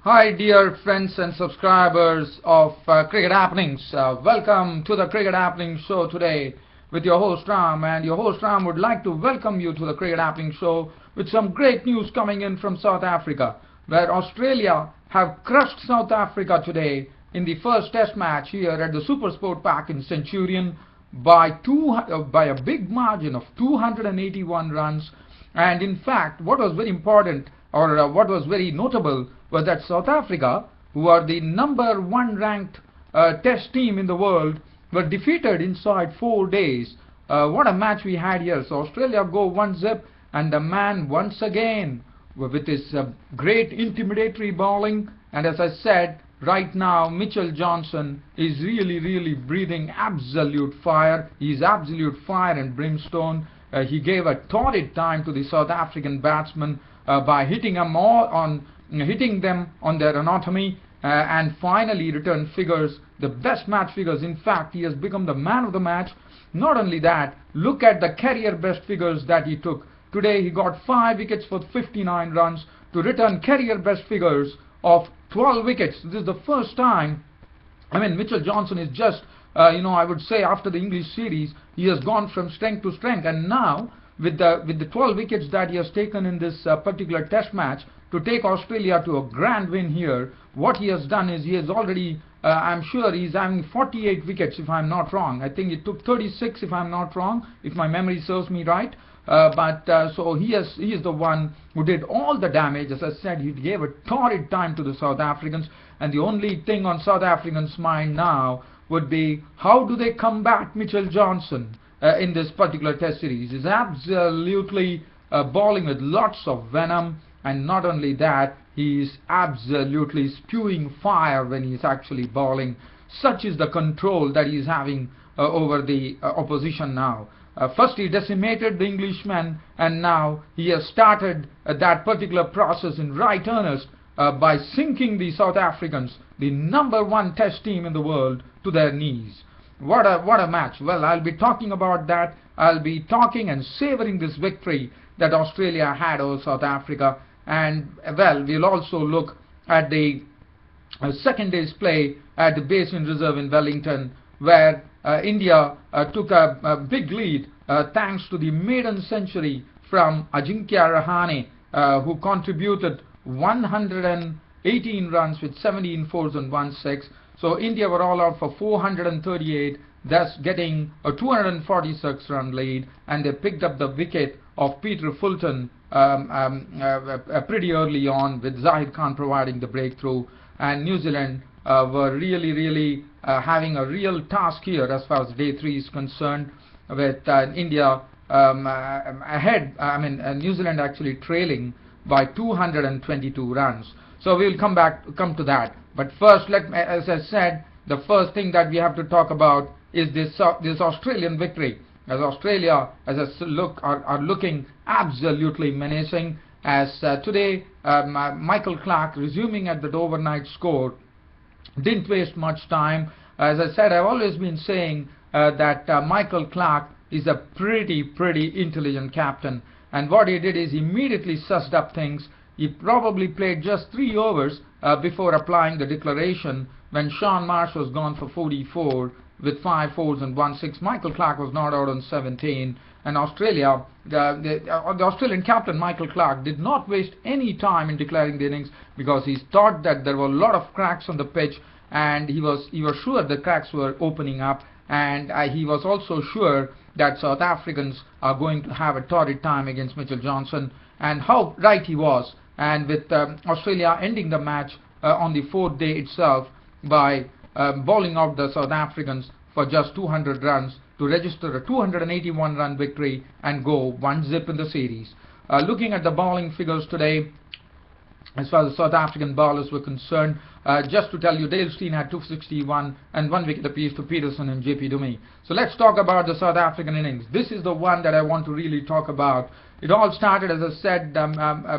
Hi dear friends and subscribers of Cricket Happenings. Welcome to the Cricket Happenings show today with your host Ram, and your host Ram would like to welcome you to the Cricket Happenings show with some great news coming in from South Africa, where Australia have crushed South Africa today in the first test match here at the Supersport Park in Centurion by a big margin of 281 runs. And in fact, what was very important or what was very notable was that South Africa, who are the number one ranked test team in the world, were defeated inside 4 days. What a match we had here. So Australia go 1-0, and the man once again with his great intimidatory bowling, and as I said, right now Mitchell Johnson is really breathing absolute fire. He's absolute fire and brimstone. He gave a torrid time to the South African batsmen by hitting them on their anatomy, and finally returned figures, the best match figures. In fact, he has become the man of the match. Not only that, look at the career best figures that he took. Today he got 5 wickets for 59 runs to return career best figures of 12 wickets. This is the first time. I mean, Mitchell Johnson is just I would say after the English series he has gone from strength to strength, and now with the 12 wickets that he has taken in this particular test match to take Australia to a grand win here, what he has done is he has already I'm sure he's having 48 wickets if I'm not wrong. I think it took 36 if I'm not wrong, if my memory serves me right. So he is the one who did all the damage. As I said, he gave a torrid time to the South Africans, and the only thing on South Africans' mind now would be how do they combat Mitchell Johnson in this particular test series. He's absolutely bowling with lots of venom, and not only that, he is absolutely spewing fire when he's actually bowling. Such is the control that he's having over the opposition now. First he decimated the Englishmen, and now he has started that particular process in right earnest by sinking the South Africans, the number one test team in the world, to their knees. What a match. Well, I'll be talking about that. I'll be talking and savoring this victory that Australia had over South Africa, and well, we'll also look at the second day's play at the Basin Reserve in Wellington, where India took a big lead thanks to the maiden century from Ajinkya Rahanes, who contributed 118 runs with 17 fours and 1 6. So India were all out for 438, thus getting a 246 run lead, and they picked up the wicket of Peter Fulton pretty early on, with Zahid Khan providing the breakthrough. And New Zealand were really having a real task here as far as day 3 is concerned, with India ahead. New Zealand actually trailing by 222 runs. So we'll come to that. But first, as I said, the first thing that we have to talk about is this Australian victory, as Australia, as I look, are looking absolutely menacing. As today, Michael Clarke, resuming at the overnight score, didn't waste much time. As I said, I've always been saying that Michael Clarke is a pretty intelligent captain, and what he did is immediately sussed up things. He probably played just 3 overs before applying the declaration when Sean Marsh was gone for 44 with 5 fours and 1 6. Michael Clarke was not out on 17, and Australia, the Australian captain Michael Clarke did not waste any time in declaring the innings, because he thought that there were a lot of cracks on the pitch, and he was sure the cracks were opening up, and he was also sure that South Africans are going to have a torrid time against Mitchell Johnson, and how right he was. And with Australia ending the match on the 4th day itself by bowling out the South Africans for just 200 runs to register a 281 run victory and go 1-0 in the series. Looking at the bowling figures today, as far as the South African bowlers were concerned, just to tell you, Dale Steyn had 261 and 1 wicket apiece to Peterson and JP Dummy. So let's talk about the South African innings. This is the one that I want to really talk about. It all started, as I said,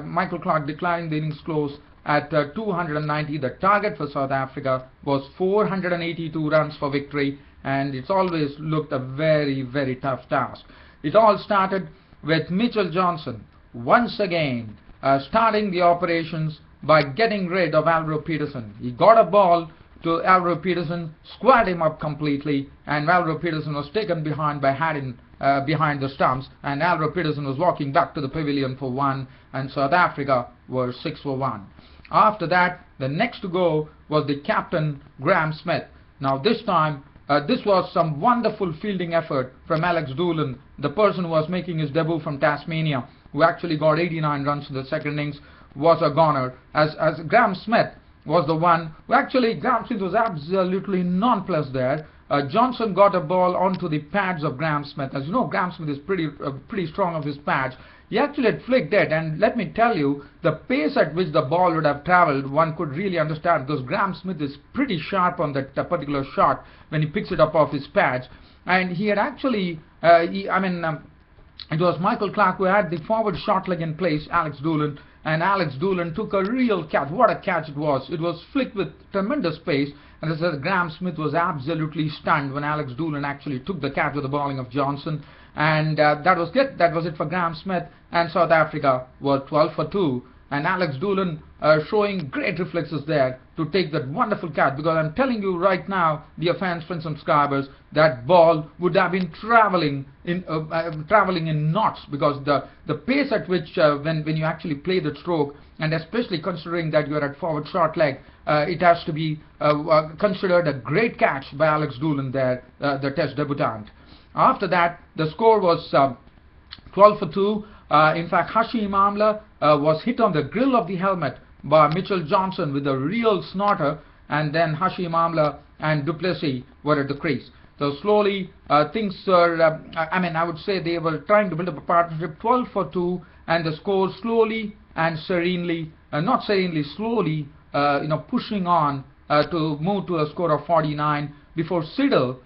Michael Clarke declaring the innings close at 290. The target for South Africa was 482 runs for victory, and it's always looked a very tough task. It all started with Mitchell Johnson once again starting the operations by getting rid of Alvaro Peterson. He got a ball to Alvaro Peterson, squared him up completely, and Alvaro Peterson was taken behind by Haddon behind the stumps, and Alvaro Peterson was walking back to the pavilion for 1, and South Africa were 6 for 1. After that, the next to go was the captain, Graham Smith. Now this time, this was some wonderful fielding effort from Alex Doolan, the person who was making his debut from Tasmania, who actually got 89 runs in the second innings, was a goner, as Graham Smith was the one who actually, Graham Smith was absolutely nonplussed there. Johnson got a ball onto the pads of Graham Smith. As you know, Graham Smith is pretty strong of his pads. He actually had flicked it, and let me tell you, the pace at which the ball would have traveled, one could really understand, because Graham Smith is pretty sharp on that particular shot when he picks it up off his pads. And he had actually, it was Michael Clarke who had the forward short leg in place, Alex Doolan, and Alex Doolan took a real catch. What a catch it was. It was flicked with tremendous pace, and as I said, Graham Smith was absolutely stunned when Alex Doolan actually took the catch with the bowling of Johnson. And that was it. That was it for Graham Smith, and South Africa were 12 for 2. And Alex Doolan showing great reflexes there to take that wonderful catch, because I'm telling you right now, dear fans, friends, subscribers, that ball would have been traveling in knots, because the pace at which when you actually play the stroke, and especially considering that you're at forward short leg, it has to be considered a great catch by Alex Doolan there, the Test debutant. After that, the score was 12 for 2. In fact, Hashim Amla was hit on the grill of the helmet by Mitchell Johnson with a real snorter, and then Hashim Amla and du Plessis were at the crease. So slowly things were, I would say they were trying to build up a partnership. 12 for 2, and the score slowly and serenely, not serenely, slowly, pushing on to move to a score of 49 before Siddle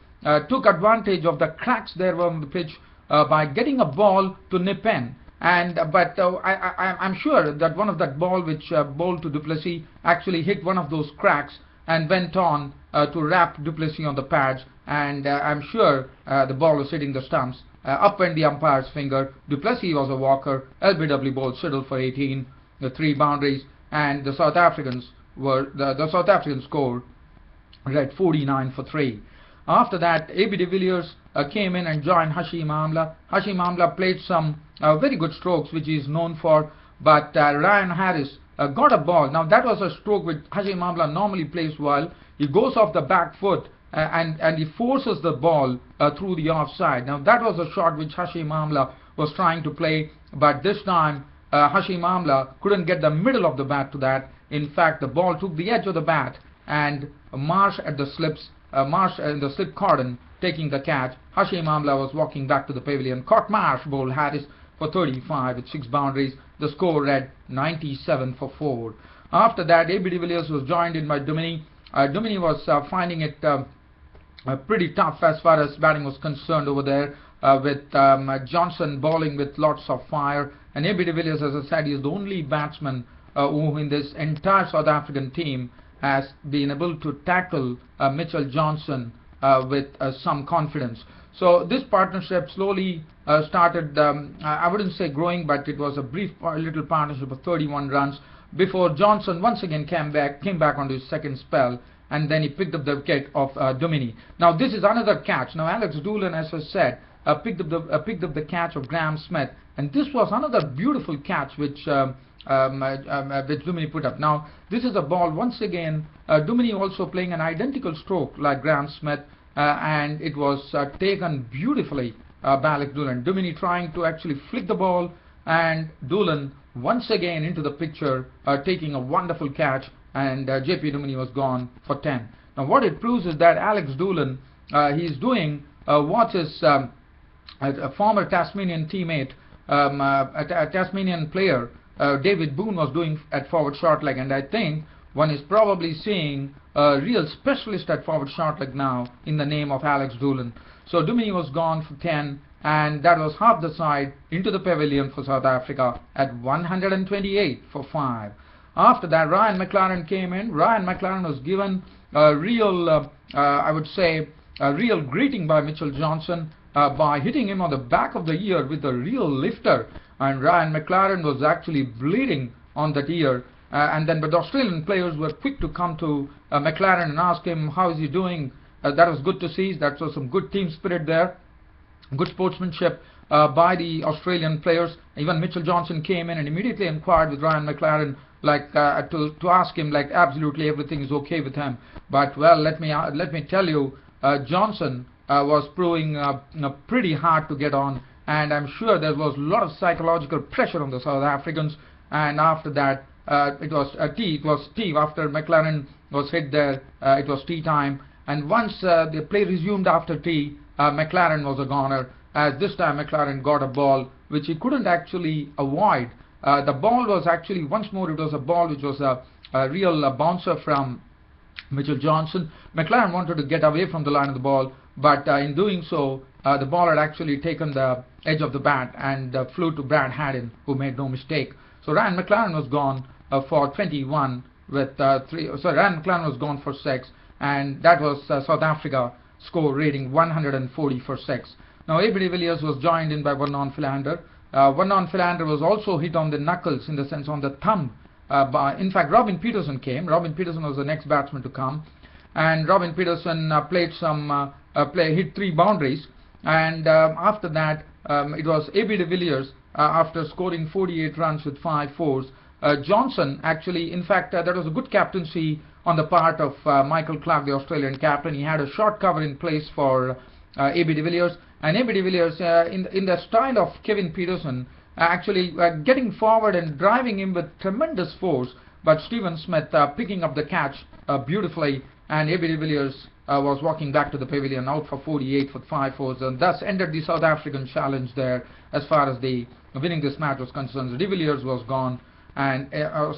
took advantage of the cracks there on the pitch by getting a ball to nip in. But I'm sure that one of that ball which bowled to du Plessis actually hit one of those cracks and went on to wrap du Plessis on the pads, and I'm sure the ball was hitting the stumps. Up went the umpire's finger. Du Plessis was a walker. LBW bowled Siddle for 18, the 3 boundaries, and the South African score read 49 for 3. After that, A.B. de Villiers came in and joined Hashim Amla. Hashim Amla played some very good strokes, which he is known for, but Ryan Harris got a ball. Now that was a stroke which Hashim Amla normally plays well. He goes off the back foot and he forces the ball through the offside. Now that was a shot which Hashim Amla was trying to play, but this time Hashim Amla couldn't get the middle of the bat to that. In fact, the ball took the edge of the bat, and Marsh at the slips, Marsh in the slip cordon taking the catch. Hashim Amla was walking back to the pavilion. Caught Marsh, bowled Harris for 35 with 6 boundaries. The score read 97 for 4. After that, A.B. de Villiers was joined in by Duminy. Duminy was finding it pretty tough as far as batting was concerned over there, with Johnson bowling with lots of fire. And A.B. de Villiers, as I said, is the only batsman who in this entire South African team has been able to tackle Mitchell Johnson with some confidence. So this partnership slowly started, I wouldn't say growing, but it was a brief little partnership of 31 runs before Johnson once again came back onto his second spell, and then he picked up the wicket of Duminy. Now this is another catch. Now Alex Doolan, as I said, picked up the catch of Graham Smith, and this was another beautiful catch which Duminy put up. Now this is a ball once again, Duminy also playing an identical stroke like Graham Smith, and it was taken beautifully by Alex Doolan. Duminy trying to actually flick the ball, and Doolan once again into the picture, taking a wonderful catch, and J.P. Duminy was gone for 10. Now what it proves is that Alex Doolan, he's doing what his a former Tasmanian teammate, a Tasmanian player, David Boone, was doing at forward short leg, and I think one is probably seeing a real specialist at forward short leg now in the name of Alex Doolan. So Duminy was gone for 10, and that was half the side into the pavilion for South Africa at 128 for 5. After that, Ryan McLaren came in. Ryan McLaren was given a real, I would say, a real greeting by Mitchell Johnson by hitting him on the back of the ear with a real lifter. and Ryan McLaren was actually bleeding on that ear. But the Australian players were quick to come to McLaren and ask him how is he doing. That was good to see. That was some good team spirit there, good sportsmanship by the Australian players. Even Mitchell Johnson came in and immediately inquired with Ryan McLaren, like to ask him like absolutely everything is okay with him. But well, let me tell you, Johnson was proving pretty hard to get on, and I'm sure there was a lot of psychological pressure on the South Africans. And after that, it was tea. After McLaren was hit there, it was tea time. And once the play resumed after tea, McLaren was a goner, as this time McLaren got a ball which he couldn't actually avoid. The ball was actually, once more, it was a ball which was a real bouncer from Mitchell Johnson. McLaren wanted to get away from the line of the ball, but in doing so, the ball had actually taken the edge of the bat and flew to Brad Haddin, who made no mistake. So Ryan McLaren was gone for 21 with 3. So Ryan McLaren was gone for 6, and that was South Africa score rating 140 for 6. Now A.B. de Villiers was joined in by Vernon Philander. Vernon Philander was also hit on the knuckles, in the sense on the thumb. In fact, Robin Peterson came. Robin Peterson was the next batsman to come, and Robin Peterson played some hit 3 boundaries, and after that it was A.B. de Villiers after scoring 48 runs with 5 fours. Johnson actually, in fact, there was a good captaincy on the part of Michael Clarke, the Australian captain. He had a short cover in place for A.B. de Villiers, and A.B. de Villiers, in the style of Kevin Peterson, actually getting forward and driving him with tremendous force, but Stephen Smith picking up the catch beautifully, and A.B. de Villiers was walking back to the pavilion out for 48 with 5 fours, and thus ended the South African challenge there as far as the winning this match was concerned. De Villiers was gone, and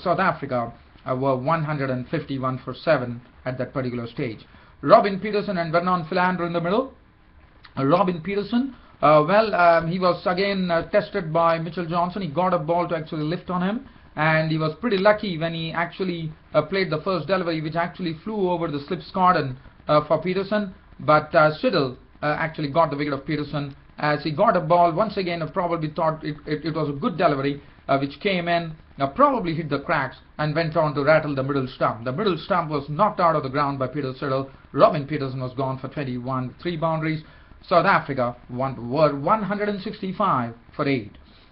South Africa were 151 for 7 at that particular stage. Robin Peterson and Vernon Philander in the middle. Robin Peterson, he was again tested by Mitchell Johnson. He got a ball to actually lift on him, and he was pretty lucky when he actually played the first delivery, which actually flew over the slips cordon for Peterson. But Siddle actually got the wicket of Peterson, as he got a ball once again. Probably thought it was a good delivery, which came in, probably hit the cracks and went on to rattle the middle stump. The middle stump was knocked out of the ground by Peter Siddle. Robin Peterson was gone for 21, 3 boundaries. South Africa were 165 for 8.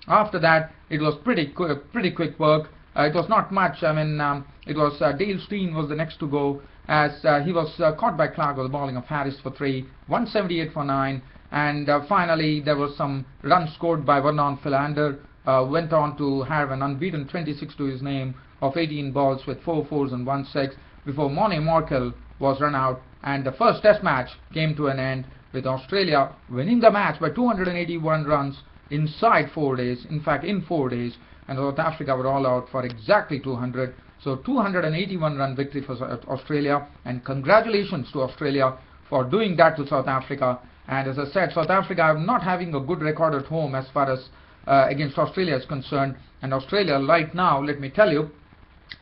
After that, it was pretty quick work. It was not much. I mean, it was Dale Steyn was the next to go, as he was caught by Clarke with the bowling of Harris for 3, 178 for 9, and finally there was some runs scored by Vernon Philander. Went on to have an unbeaten 26 to his name of 18 balls with 4 fours and 1 6 before Morne Morkel was run out, and the first Test match came to an end with Australia winning the match by 281 runs inside 4 days. In fact, in 4 days, and South Africa were all out for exactly 200. So 281 run victory for Australia, and congratulations to Australia for doing that to South Africa. And as I said, South Africa are not having a good record at home as far as against Australia is concerned, and Australia right now, let me tell you,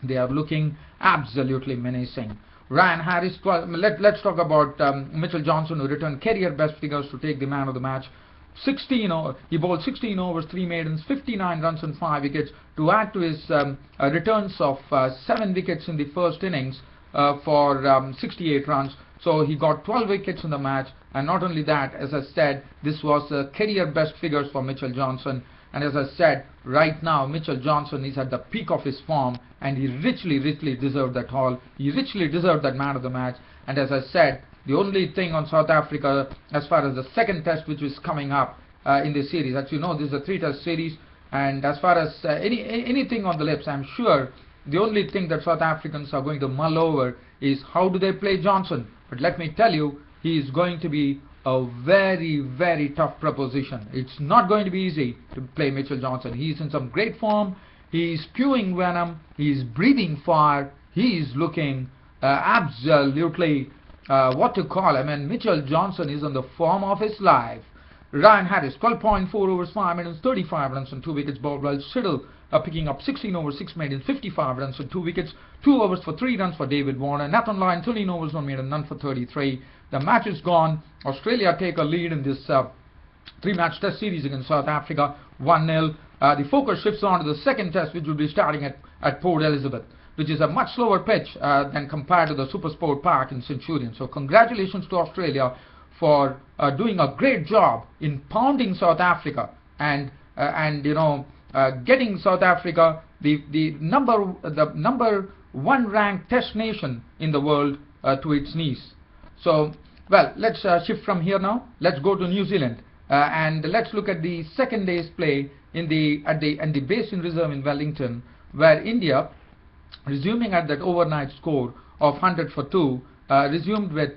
they are looking absolutely menacing. Ryan Harris, let's talk about Mitchell Johnson, who returned career best figures to take the man of the match. He bowled 16 overs, 3 maidens, 59 runs and 5 wickets, to add to his returns of 7 wickets in the first innings for 68 runs. So he got 12 wickets in the match, and not only that, as I said, this was career best figures for Mitchell Johnson. And as I said, right now Mitchell Johnson is at the peak of his form, and he richly deserved that haul. He richly deserved that man of the match. And as I said, the only thing on South Africa as far as the second test which is coming up in this series, as you know, this is a 3-test series, and as far as anything on the lips, I'm sure the only thing that South Africans are going to mull over is how do they play Johnson. But let me tell you, he is going to be a very tough proposition. It's not going to be easy to play Mitchell Johnson. He is in some great form. He is spewing venom. He is breathing fire. He is looking absolutely what to call. I mean, Mitchell Johnson is on the form of his life. Ryan Harris, 12.4 overs, 5 maidens, 35 runs and 2 wickets bowled well. Siddle picking up 16 overs, 6 maidens, 55 runs and 2 wickets. 2 overs for 3 runs for David Warner. Nathan Lyon, 13 overs, 1 maiden, none for 33. The match is gone. Australia take a lead in this 3-match test series against South Africa, 1-0. the focus shifts on to the second test, which will be starting at Port Elizabeth, which is a much slower pitch than compared to the Supersport Park in Centurion. So congratulations to Australia for doing a great job in pounding South Africa and getting South Africa, the number one ranked test nation in the world, to its knees. So, well, let's shift from here now. Let's go to New Zealand and let's look at the second day's play in the Basin Reserve in Wellington, where India, resuming at that overnight score of 100 for 2, resumed with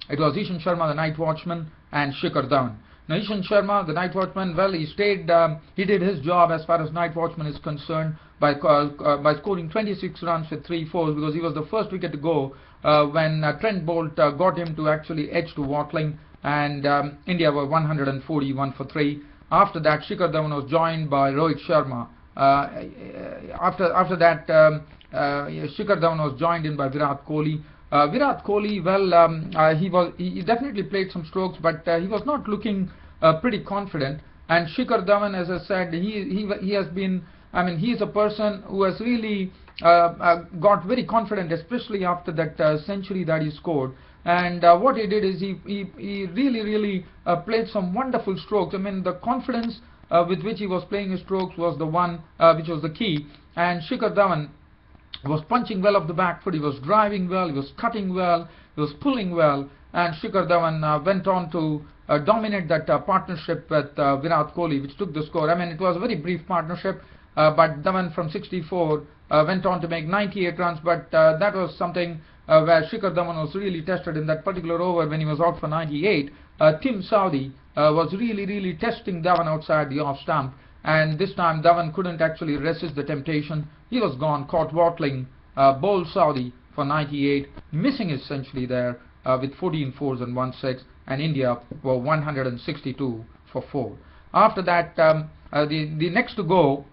it was Ishant Sharma, the night watchman, and Shikhar Dhawan. Now, Ishant Sharma, the night watchman, well, he did his job as far as night watchman is concerned by scoring 26 runs with 3 fours, because he was the first wicket to go when Trent Bolt got him to actually edge to Watling, and India were 141 for 3. After that, Shikhar Dhawan was joined by Rohit Sharma. After that, Shikhar Dhawan was joined in by Virat Kohli. Virat Kohli, well, he definitely played some strokes, but he was not looking pretty confident. And Shikhar Dhawan, as I said, he has been, I mean, he is a person who has really got very confident, especially after that century that he scored. And what he did is he really played some wonderful strokes. I mean, the confidence with which he was playing his strokes was the one which was the key. And Shikhar Dhawan was punching well off the back foot, he was driving well, he was cutting well, he was pulling well, and Shikhar Dhawan went on to dominate that partnership with Virat Kohli, which took the score. I mean, it was a very brief partnership, but Dhawan from 64 went on to make 98 runs, but that was something where Shikhar Dhawan was really tested in that particular over when he was out for 98. Tim Southee was really testing Dhawan outside the off stump, and this time Dhawan couldn't actually resist the temptation. He was gone, caught Watling, bowled Southee for 98, missing essentially there with 14 fours and 1 6, and India were 162 for 4. After that, the next to go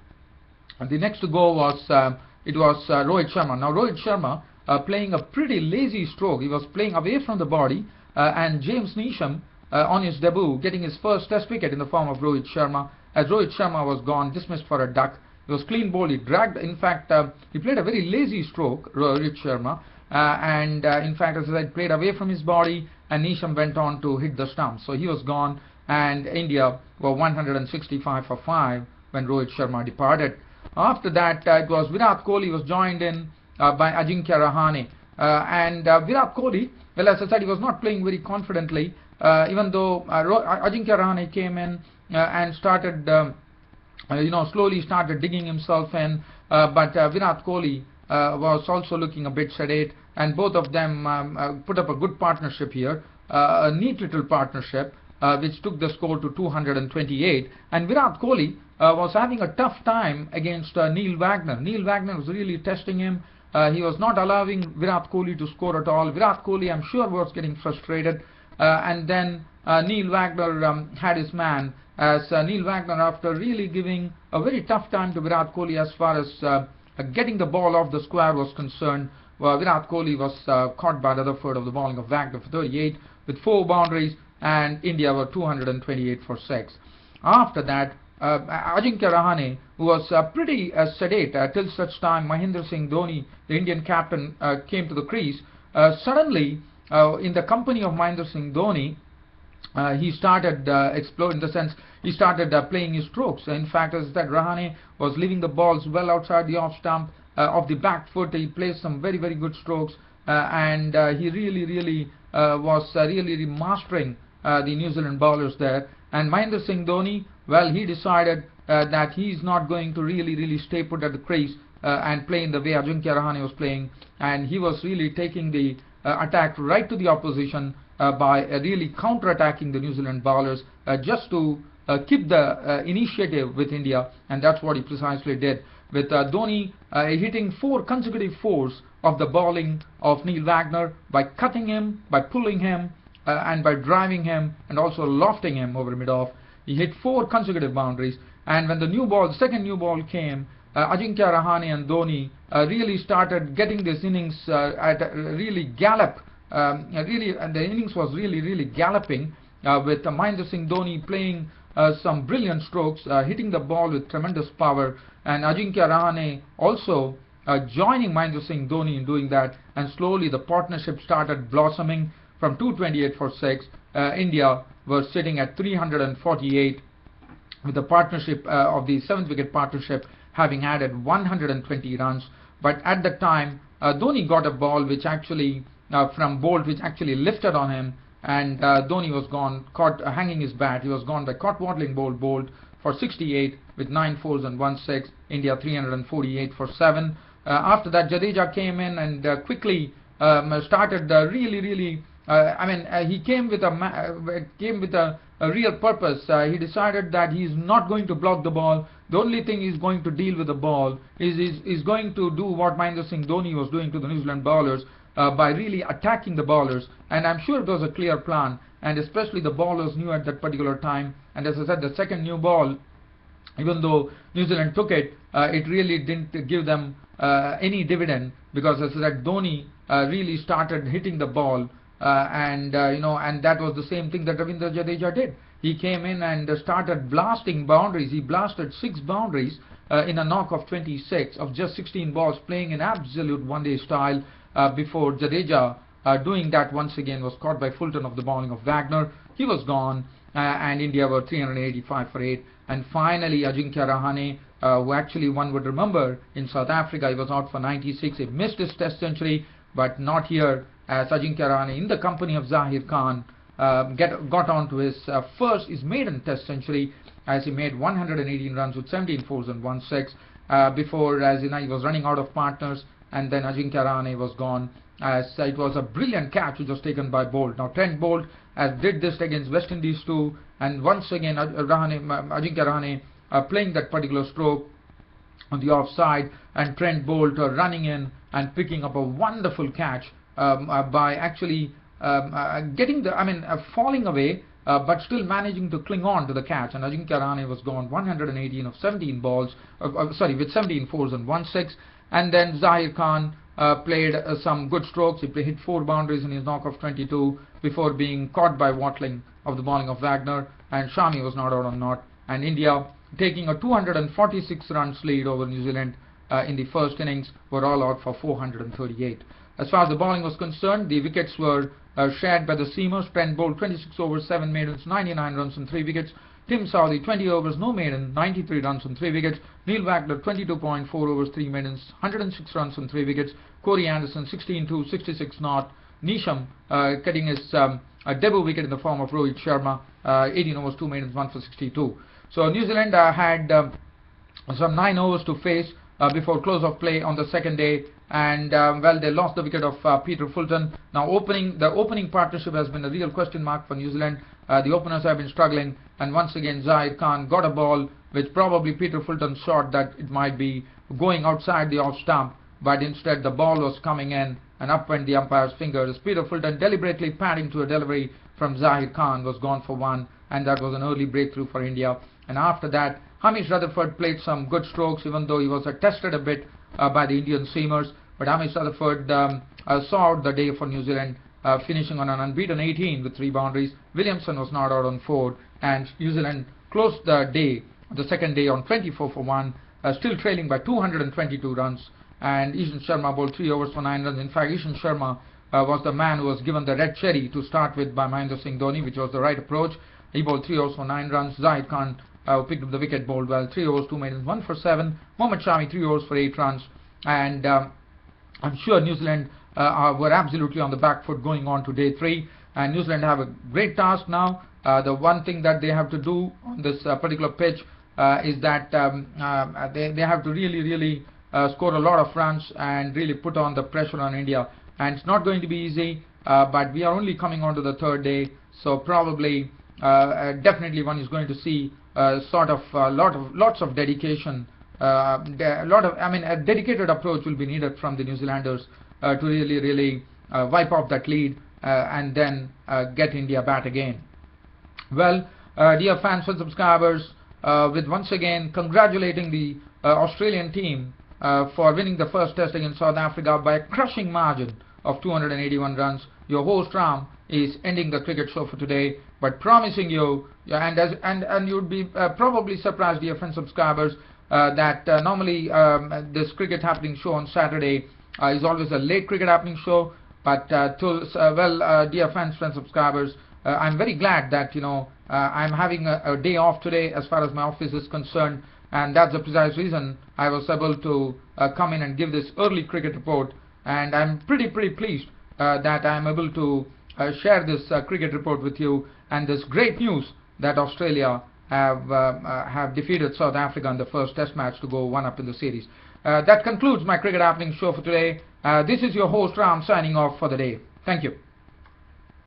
was Rohit Sharma. Now Rohit Sharma playing a pretty lazy stroke. He was playing away from the body, and James Neesham on his debut getting his first test wicket in the form of Rohit Sharma, as Rohit Sharma was gone, dismissed for a duck. He was clean bowled, he dragged, in fact, he played a very lazy stroke, Rohit Sharma, and in fact, as I said, played away from his body, and Neesham went on to hit the stump. So he was gone, and India were 165 for 5 when Rohit Sharma departed. After that, it was Virat Kohli was joined in by Ajinkya Rahane, and Virat Kohli, well, as I said, he was not playing very confidently, even though Ajinkya Rahane came in and started, slowly started digging himself in, but Virat Kohli was also looking a bit sedate, and both of them put up a good partnership here, a neat little partnership, which took the score to 228. And Virat Kohli was having a tough time against Neil Wagner. Neil Wagner was really testing him. He was not allowing Virat Kohli to score at all. Virat Kohli, I'm sure, was getting frustrated, and then Neil Wagner had his man, as Neil Wagner, after really giving a very tough time to Virat Kohli as far as getting the ball off the square was concerned, Virat Kohli was caught by Rutherford of the bowling of Wagner for 38 with 4 boundaries, and India were 228 for 6. After that, Ajinkya Rahane, who was pretty sedate till such time Mahendra Singh Dhoni, the Indian captain, came to the crease. Suddenly, in the company of Mahendra Singh Dhoni, he started exploding, in the sense he started playing his strokes. In fact, as I said, Rahane was leaving the balls well outside the off stump, of the back foot. He placed some very good strokes, and he really was really mastering the New Zealand bowlers there. And Mahendra Singh Dhoni, well, he decided that he's not going to really stay put at the crease and play in the way Ajinkya Rahane was playing, and he was really taking the attack right to the opposition by really counter-attacking the New Zealand bowlers just to keep the initiative with India, and that's what he precisely did, with Dhoni hitting 4 consecutive fours of the bowling of Neil Wagner by cutting him, by pulling him, and by driving him, and also lofting him over mid-off. He hit 4 consecutive boundaries, and when the second new ball came, Ajinkya Rahane and Dhoni really started getting this innings at a really gallop. And the innings was really galloping, with Mahendra Singh Dhoni playing some brilliant strokes, hitting the ball with tremendous power, and Ajinkya Rahane also joining Mahendra Singh Dhoni in doing that, and slowly the partnership started blossoming. From 228 for 6, India was sitting at 348, with the partnership of the 7th wicket partnership having added 120 runs. But at the time, Dhoni got a ball which actually from Bolt, which actually lifted on him, and Dhoni was gone, caught hanging his bat. He was gone by caught waddling Bolt for 68 with 9 fours and 1 6. India 348 for 7. After that, Jadeja came in and quickly started really. He came with a real purpose. He decided that he's not going to block the ball. The only thing he's going to deal with the ball is going to do what Mahendra Singh Dhoni was doing to the New Zealand bowlers by really attacking the bowlers. And I'm sure it was a clear plan, and especially the bowlers knew at that particular time. And as I said, the second new ball, even though New Zealand took it, it really didn't give them any dividend, because as I said, Dhoni really started hitting the ball. And that was the same thing that Ravindra Jadeja did. He came in and started blasting boundaries. He blasted 6 boundaries in a knock of 26 of just 16 balls, playing in absolute one-day style before Jadeja doing that once again was caught by Fulton of the bowling of Wagner. He was gone, and India were 385 for 8. And finally, Ajinkya Rahane, who actually one would remember in South Africa, he was out for 96. He missed his test century, but not here, as Ajinkya Rahane, in the company of Zahir Khan, got on to his maiden test century, as he made 118 runs with 17 fours and 1 6 before, as he was running out of partners, and then Ajinkya Rahane was gone, as it was a brilliant catch which was taken by Bolt. Now Trent Bolt did this against West Indies too, and once again Ajinkya Rahane playing that particular stroke on the offside, and Trent Bolt running in and picking up a wonderful catch by actually falling away, but still managing to cling on to the catch. And Ajinkya Rahane was gone 118 of 17 balls, with 17 fours and 1 6. And then Zahir Khan played some good strokes. He hit 4 boundaries in his knock of 22 before being caught by Watling of the bowling of Wagner, and Shami was not out on naught. And India, taking a 246 runs lead over New Zealand in the first innings, were all out for 438. As far as the bowling was concerned, the wickets were shared by the seamers. Trent Bolt 26 overs, 7 maidens, 99 runs and 3 wickets. Tim Southee 20 overs, no maiden, 93 runs and 3 wickets. Neil Wagner 22.4 overs, 3 maidens, 106 runs and 3 wickets. Corey Anderson 16-2, 66 not. Nisham getting his debut wicket in the form of Rohit Sharma, 18 overs, 2 maidens, 1 for 62. So New Zealand had some 9 overs to face before close of play on the second day, and they lost the wicket of Peter Fulton. Now the opening partnership has been a real question mark for New Zealand. The openers have been struggling, and once again Zahir Khan got a ball which probably Peter Fulton thought that it might be going outside the off stump, but instead the ball was coming in, and up went the umpire's fingers. Peter Fulton, deliberately padding to a delivery from Zahir Khan, was gone for 1, and that was an early breakthrough for India. And after that, Hamish Rutherford played some good strokes, even though he was tested a bit by the Indian seamers. But Hamish Rutherford saw out the day for New Zealand, finishing on an unbeaten 18 with 3 boundaries. Williamson was not out on 4, and New Zealand closed the second day on 24 for 1, still trailing by 222 runs. And Ishan Sharma bowled 3 overs for 9 runs. In fact, Ishan Sharma was the man who was given the red cherry to start with by Mahendra Singh Dhoni, which was the right approach. He bowled 3 overs for 9 runs. Zahir Khan picked up the wicket, bowled well, 3 overs, 2 maidens, 1 for 7. Mohammad Shami 3 overs for 8 runs. And I'm sure New Zealand were absolutely on the back foot going on to day 3. And New Zealand have a great task now. The one thing that they have to do on this particular pitch is that they have to really score a lot of runs and really put on the pressure on India. And it's not going to be easy, but we are only coming on to the 3rd day, so probably definitely one is going to see lots of dedication. A dedicated approach will be needed from the New Zealanders to really wipe off that lead and then get India back again. Well, dear fans and subscribers, with once again congratulating the Australian team for winning the first test against South Africa by a crushing margin of 281 runs. Your host Ram is ending the cricket show for today, but promising you, and you'd be probably surprised, dear friends subscribers, that normally this cricket happening show on Saturday is always a late cricket happening show. But dear friends subscribers, I'm very glad that I'm having a day off today as far as my office is concerned, and that's the precise reason I was able to come in and give this early cricket report. And I'm pretty pleased that I'm able to share this cricket report with you, and this great news that Australia have defeated South Africa in the first Test match to go 1-up in the series. That concludes my cricket happening show for today. This is your host Ram signing off for the day. Thank you.